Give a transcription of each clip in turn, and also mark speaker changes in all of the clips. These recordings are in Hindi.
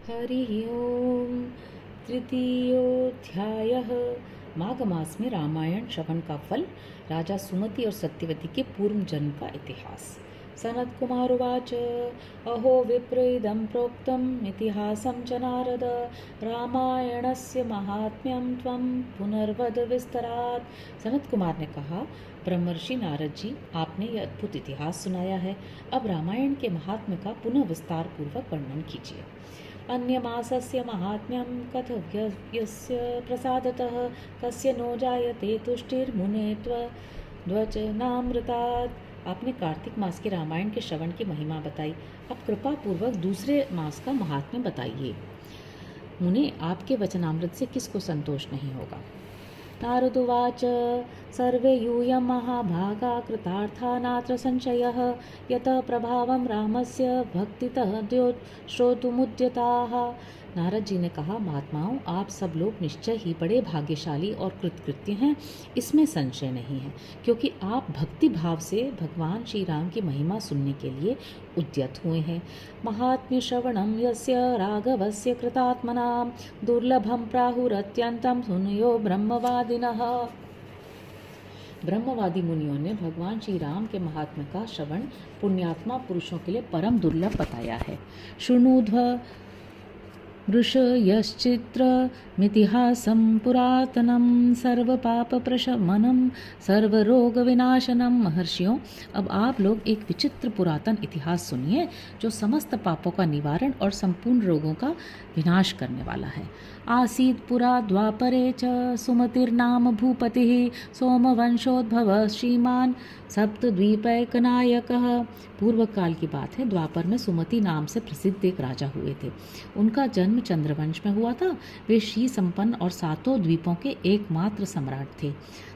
Speaker 1: हरि ओम। तृतीयोध्यायः। माघ मास में रामायण श्रवण का फल। राजा सुमति और सत्यवती के पूर्व जन्म का इतिहास। सनत कुमार उवाच अहो विप्र इदं प्रोक्तम् इतिहासं च नारद रामायणस्य महात्म्यं त्वं पुनर्वद विस्तरात्। सनत कुमार ने कहा, ब्रह्मर्षि नारद जी, आपने यह अद्भुत इतिहास सुनाया है, अब रामायण के महात्म्य का पुनः विस्तार पूर्वक वर्णन कीजिए। अन्यमासस्य महात्म्यं कथयस्य प्रसादतः कस्य नो जायते तुष्टिर्मुने त्वद्वचनामृतात्। आपने कार्तिक मास के रामायण के श्रवण की महिमा बताई, अब कृपा पूर्वक दूसरे मास का महात्म्य बताइए। मुने, आपके वचनामृत से किसको संतोष नहीं होगा। नारदुवाच सर्वे यूयं महाभागा कृतार्था नात्र संशयः यतः प्रभावं रामस्य भक्तितः श्रोतुमुद्यताः। नारद जी ने कहा, महात्माओं, आप सब लोग निश्चय ही बड़े भाग्यशाली और कृतकृत्य हैं, इसमें संशय नहीं है, क्योंकि आप भक्ति भाव से भगवान श्री राम की महिमा सुनने के लिए उद्यत हुए हैं। महात्म्य श्रवणं यस्य राघवस्य कृतात्मनां दुर्लभं प्राहुरत्यन्तं सुनयो ब्रह्मवादिनः। ब्रह्मवादी मुनियों ने भगवान श्री राम के महात्म्य का श्रवण पुण्यात्मा पुरुषों के लिए परम दुर्लभ बताया है। शृणुध्व ऋषयश्चित्रमितिहासं पुरातनं सर्वपापप्रशमनं सर्वरोगविनाशनं। महर्षियों, अब आप लोग एक विचित्र पुरातन इतिहास सुनिए, जो समस्त पापों का निवारण और संपूर्ण रोगों का विनाश करने वाला है। आसीत् पुरा द्वापरे च सुमतिर्नाम भूपतिः सोमवंशोद्भवः श्रीमान् सप्तद्वीपैकनायकः। पूर्व काल की बात है, द्वापर में सुमति नाम से प्रसिद्ध एक राजा हुए थे। उनका जन्म चंद्रवंश में हुआ था। वे श्री संपन्न और सातों द्वीपों के एकमात्र सम्राट थे।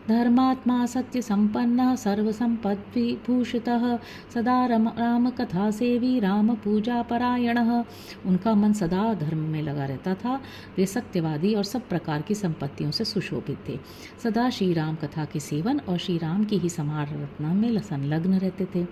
Speaker 1: धर्मात्मा सत्य संपन्न सर्वसंपद्विभूषितः सदा राम कथा सेवी राम पूजा परायणः। उनका मन सदा धर्म में लगा रहता था। वे सत्यवादी और सब प्रकार की संपत्तियों से सुशोभित थे। सदा श्री राम कथा के सेवन और श्री राम की ही समाराधना में संलग्न रहते थे।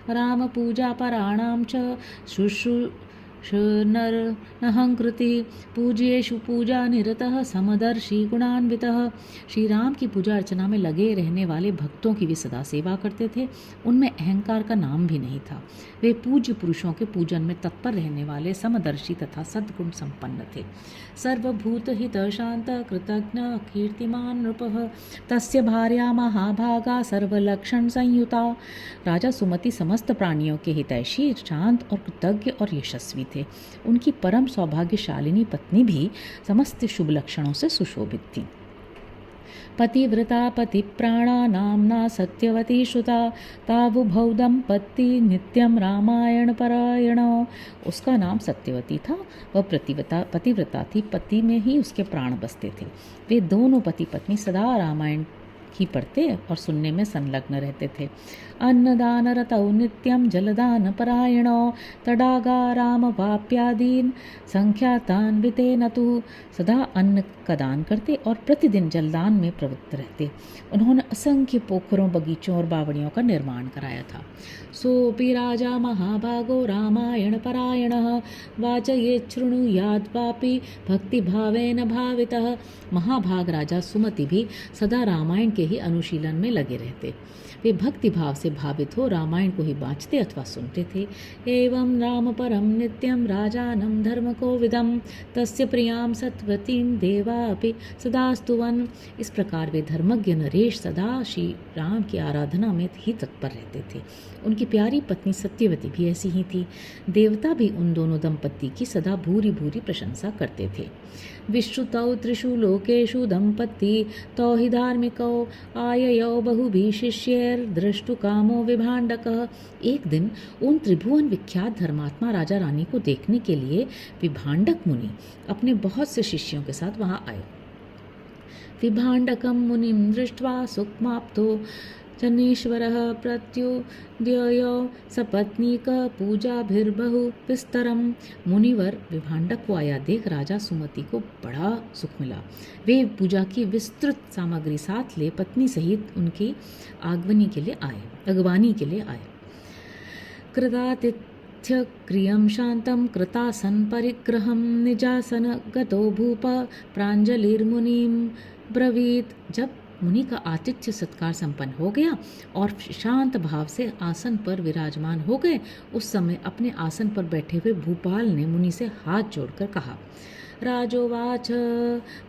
Speaker 1: राम पूजा पराणां च शुश्रूषनरहंकृति पूज्येषु पूजा निरतः समदर्शी गुणान्वितः। श्री राम की पूजा अर्चना में लगे रहने वाले भक्तों की वे सदा सेवा करते थे। उनमें अहंकार का नाम भी नहीं था। वे पूज्य पुरुषों के पूजन में तत्पर रहने वाले समदर्शी तथा सद्गुण संपन्न थे। सर्वभूत हित शांत कृतज्ञ कीर्तिमान नृपः तस्य भार्या महाभागा सर्वलक्षण संयुता। राजा सुमति समस्त प्राणियों के हितैषी, शांत और कृतज्ञ और यशस्वी थे। उनकी परम सौभाग्यशालिनी पत्नी भी समस्त शुभ लक्षणों से सुशोभित थी। पतिव्रता पतिप्राणा नाम्ना सत्यवती श्रुता तावुभौ दंपति नित्यम रामायण परायणो। उसका नाम सत्यवती था। वह पतिव्रता थी, पति में ही उसके प्राण बसते थे। वे दोनों पति पत्नी सदा रामायण ही पढ़ते और सुनने में संलग्न रहते थे। अन्नदान रतौ नित्यं जलदान परायणो तडागा राम वाप्यादीन संख्यातान वितेन तु। सदा अन्न का दान करते और प्रतिदिन जलदान में प्रवृत्त रहते। उन्होंने असंख्य पोखरों, बगीचों और बावड़ियों का निर्माण कराया था। सोऽपि राजा महाभागो रामायण परायणः वाचयेत् शृणुयाद् वापि भक्तिभावेन भावितः। महाभाग राजा सुमति भी सदा रामायण के ही अनुशीलन में लगे रहते। वे भक्ति भाव से भावित हो रामायण को ही बाँचते अथवा सुनते थे। एवं राम परम नित्यं राजानं धर्म कोविदं तस्य प्रियां सत्वतीं देवा अपि सदा स्तुवन्। इस प्रकार वे धर्मज्ञ नरेश सदा श्री राम की आराधना में ही तत्पर रहते थे। उनकी प्यारी पत्नी सत्यवती भी ऐसी ही थी। देवता भी उन दोनों दंपति की सदा भूरी भूरी प्रशंसा करते थे। विश्रुतौ त्रिषु लोकेषु दंपति तौ हि धार्मिकौ आययौ बहुभिः शिष्यैर्द्रष्टुकामो विभाण्डकः। एक दिन उन त्रिभुवन विख्यात धर्मात्मा राजा रानी को देखने के लिए विभाण्डक मुनि अपने बहुत से शिष्यों के साथ वहां आए। विभाण्डकं मुनिं दृष्ट्वा सुखमाप्तो जनीश्वरः प्रत्युदयो सपत्नीक पूजाभिर्बहु विस्तरम। मुनिवर विभाण्डक को आया देख राजा सुमति को बड़ा सुख मिला। वे पूजा की विस्तृत सामग्री साथ ले पत्नी सहित उनकी अगवानी के लिए आए। कृताति उत्थित्य क्रियं शान्तं कृतासन परिग्रहं निजासन गतो भूप प्राञ्जलिर्मुनिं ब्रवीत। जब मुनि का आतिथ्य सत्कार संपन्न हो गया और शांत भाव से आसन पर विराजमान हो गए, उस समय अपने आसन पर बैठे हुए भूपाल ने मुनि से हाथ जोड़कर कहा, राजोवाच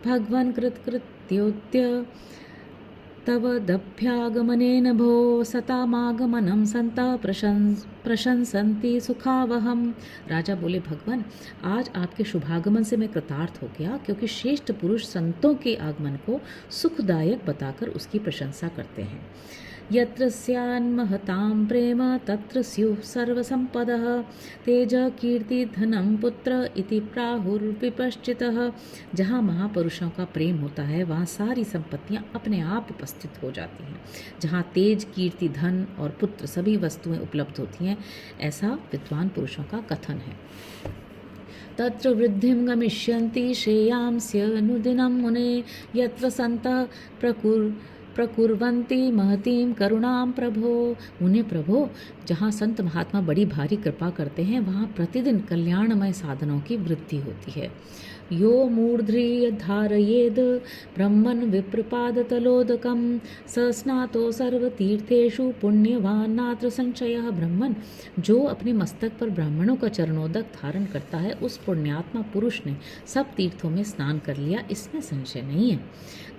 Speaker 1: भगवन् कृत्कृत्योद्य तव दभ्यागमनेन भो सतामागमनं सन्तः प्रशंसन्ति सुखावहम। राजा बोले, भगवान, आज आपके शुभागमन से मैं कृतार्थ हो गया, क्योंकि श्रेष्ठ पुरुष संतों के आगमन को सुखदायक बताकर उसकी प्रशंसा करते हैं। यत्र स्यान्महतां प्रेम तत्र स्युः सर्वसम्पदः तेज कीर्ति धनं पुत्र इति प्राहुर्विपश्चितः। जहाँ महापुरुषों का प्रेम होता है वहाँ सारी संपत्तियाँ अपने आप उपस्थित हो जाती हैं। जहाँ तेज नुकीर्ति धन और पुत्र सभी वस्तुएं उपलब्ध होती हैं, ऐसा विद्वान पुरुषों का कथन है। तत्र वृद्धिं गमिष्यन्ति श्रेयांस्यनुदिनं मुने यत्र सन्तः प्रकुर्वन्ति महतीं करुणां प्रभो। मुने प्रभो, जहाँ संत महात्मा बड़ी भारी कृपा करते हैं वहाँ प्रतिदिन कल्याणमय साधनों की वृद्धि होती है। यो मूर्ध्नि धारयेद ब्रह्मन् विप्रपादतलोदकं स स्नातो सर्वतीर्थेषु पुण्यवान् नात्र संशयः। ब्रह्मन्, जो अपने मस्तक पर ब्राह्मणों का चरणोदक धारण करता है, उस पुण्यात्मा पुरुष ने सब तीर्थों में स्नान कर लिया, इसमें संशय नहीं है।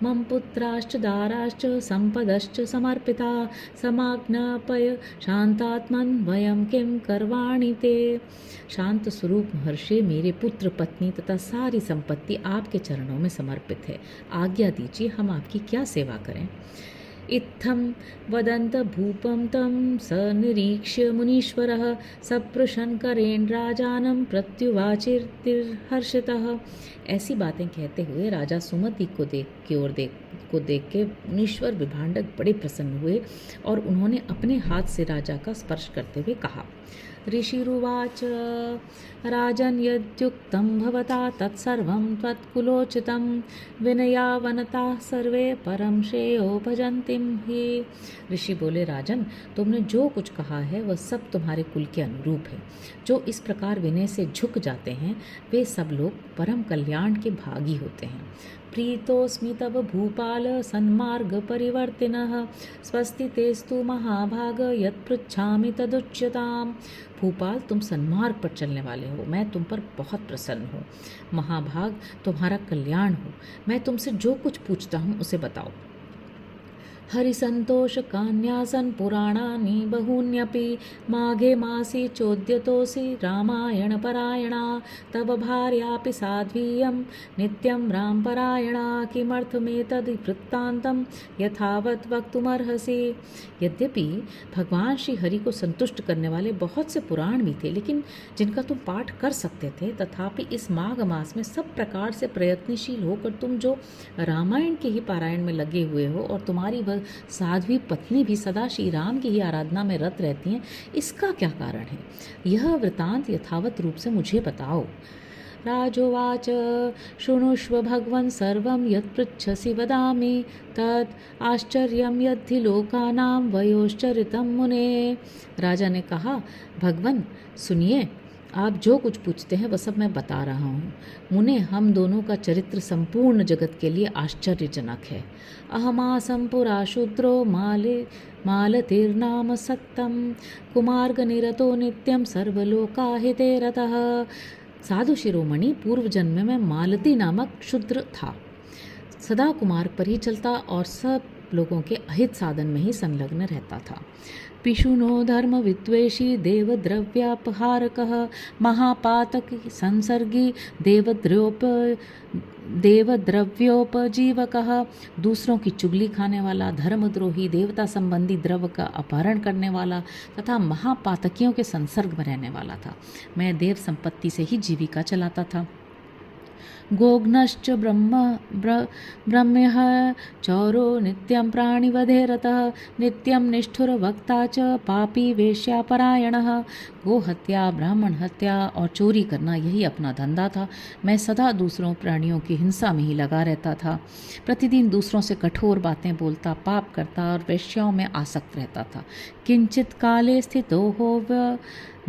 Speaker 1: मम पुत्राश्च दाराश्च संपदश्च समर्पिता समाज्ञापय शांतात्मन वयम किम करवाणि ते। शांत स्वरूप महर्षि, मेरे पुत्र पत्नी तथा सारी संपत्ति आपके चरणों में समर्पित है, आज्ञा दीजिए हम आपकी क्या सेवा करें। इत्थं वदन्त भूपं तं स निरीक्ष्य मुनीश्वरः सपृशन् करेण राजानं प्रत्युवाचिर्हर्षितः। ऐसी बातें कहते हुए राजा सुमति को देख के मुनीश्वर विभांडक बड़े प्रसन्न हुए और उन्होंने अपने हाथ से राजा का स्पर्श करते हुए कहा, ऋषिरुवाच राजन् यद्युक्तं भवता तत्सर्वं त्वत्कुलोचितं विनयावनताः सर्वे परम श्रेयो भजन्तिं हि। ऋषि बोले, राजन, तुमने जो कुछ कहा है वह सब तुम्हारे कुल के अनुरूप है। जो इस प्रकार विनय से झुक जाते हैं वे सब लोग परम कल्याण के भागी होते हैं। प्रीतोस्मि तव भूपाल सन्मार्ग परिवर्तिनः स्वस्ति तेस्तु महाभाग यत्पृच्छामि तदुच्यताम्। भूपाल, तुम सन्मार्ग पर चलने वाले हो, मैं तुम पर बहुत प्रसन्न हूँ। महाभाग, तुम्हारा कल्याण हो, मैं तुमसे जो कुछ पूछता हूँ उसे बताओ। हरिसंतोष कान्यासन पुराणानि बहून्यपि माघे मासी चोद्यतोऽसि रामायण परायणा तव भार्यापि साध्वीयं नित्यं रामपरायणा किमर्थमेतद् वृत्तान्तं यथावत् वक्तुमर्हसि। यद्यपि भगवान श्री हरि को संतुष्ट करने वाले बहुत से पुराण भी थे, लेकिन जिनका तुम पाठ कर सकते थे, तथापि इस माघ मास में सब प्रकार से प्रयत्नशील होकर तुम जो रामायण के ही पारायण में लगे हुए हो और तुम्हारी वह साध्वी पत्नी भी सदा श्री राम की ही आराधना में रत रहती हैं, इसका क्या कारण है? यह वृतांत यथावत रूप से मुझे बताओ। राजोवाच शृणुष्व भगवन् सर्वं यत्पृच्छसि वदामि तत् आश्चर्यं यद्धि लोकानां वयोश्चरितं मुने। राजा ने कहा, भगवन सुनिए, आप जो कुछ पूछते हैं वह सब मैं बता रहा हूँ। मुने, हम दोनों का चरित्र संपूर्ण जगत के लिए आश्चर्यजनक है। अहमासं पुरा शूद्रो मालतीर्नाम सत्तम कुमार्ग निरतो नित्यं सर्वलोकाहिते रतः। साधु शिरोमणि, पूर्व जन्म में मालती नामक शूद्र था, सदा कुमार्ग पर ही चलता और सब लोगों के अहित साधन में ही संलग्न रहता था। पिशुनो धर्म विद्वेषी देवद्रव्यापहारकः महापातक संसर्गी देवद्रव्योपजीवकः। दूसरों की चुगली खाने वाला, धर्मद्रोही, देवता संबंधी द्रव्य का अपहरण करने वाला तथा महापातकियों के संसर्ग में रहने वाला था। मैं देव संपत्ति से ही जीविका चलाता था। गोघ्नश्च ब्रह्म्यः चौरो नित्यं प्राणिवधे रतः नित्यं निष्ठुरवक्ता च पापी वेश्यापरायणः। गोहत्या, ब्राह्मण हत्या और चोरी करना यही अपना धंधा था। मैं सदा दूसरों प्राणियों की हिंसा में ही लगा रहता था। प्रतिदिन दूसरों से कठोर बातें बोलता, पाप करता और वेश्याओं में आसक्त रहता था। किंचित काले स्थितो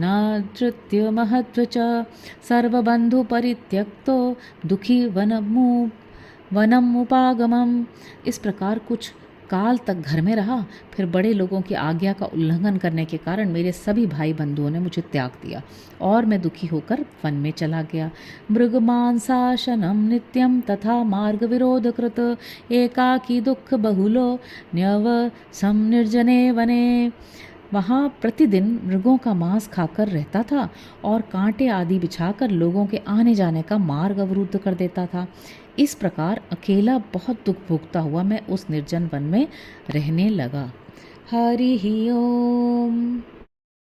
Speaker 1: न धृत्य महत्व च सर्वबंधु परित्यक्तो दुखी वनम उपागमम। इस प्रकार कुछ काल तक घर में रहा, फिर बड़े लोगों की आज्ञा का उल्लंघन करने के कारण मेरे सभी भाई बंधुओं ने मुझे त्याग दिया और मैं दुखी होकर वन में चला गया। मृग मांसाशनम नित्यम तथा मार्ग विरोध कृत एकाकी दुख बहुलो न्यव सम निर्जने वने। वहाँ प्रतिदिन मृगों का मांस खाकर रहता था और कांटे आदि बिछाकर लोगों के आने जाने का मार्ग अवरुद्ध कर देता था। इस प्रकार अकेला बहुत दुख भोगता हुआ मैं उस निर्जन वन में रहने लगा। हरि ओम।